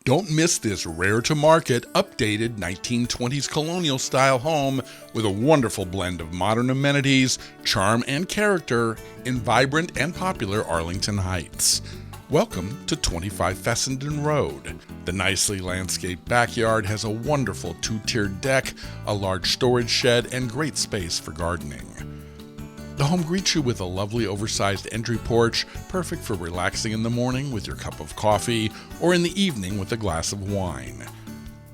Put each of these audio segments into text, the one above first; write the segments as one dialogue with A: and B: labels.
A: Don't miss this rare-to-market, updated 1920s colonial-style home with a wonderful blend of modern amenities, charm, and character in vibrant and popular Arlington Heights. Welcome to 25 Fessenden Road. The nicely landscaped backyard has a wonderful two-tiered deck, a large storage shed, and great space for gardening. The home greets you with a lovely oversized entry porch, perfect for relaxing in the morning with your cup of coffee or in the evening with a glass of wine.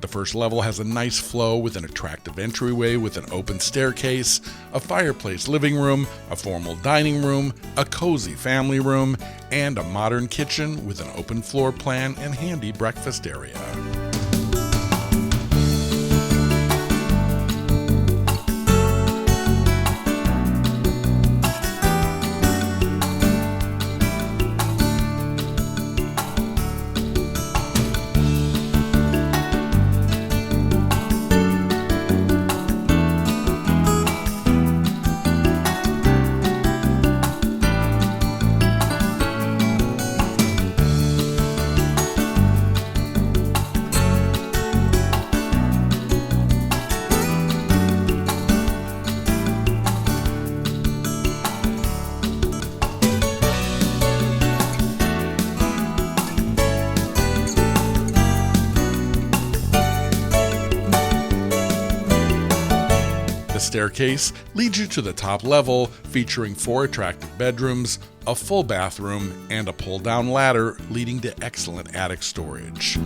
A: The first level has a nice flow with an attractive entryway with an open staircase, a fireplace living room, a formal dining room, a cozy family room, and a modern kitchen with an open floor plan and handy breakfast area. The staircase leads you to the top level, featuring 4 attractive bedrooms, a full bathroom, and a pull-down ladder leading to excellent attic storage.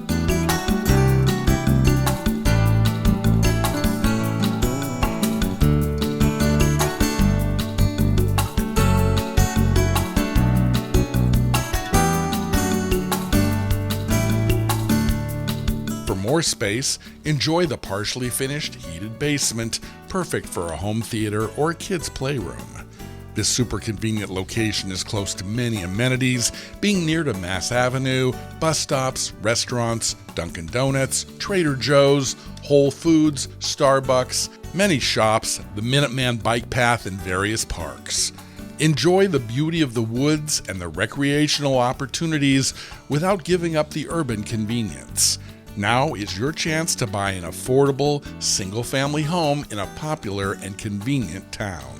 A: For more space, enjoy the partially finished heated basement, perfect for a home theater or a kid's playroom. This super convenient location is close to many amenities, being near to Mass Avenue, bus stops, restaurants, Dunkin' Donuts, Trader Joe's, Whole Foods, Starbucks, many shops, the Minuteman bike path, and various parks. Enjoy the beauty of the woods and the recreational opportunities without giving up the urban convenience. Now is your chance to buy an affordable, single-family home in a popular and convenient town.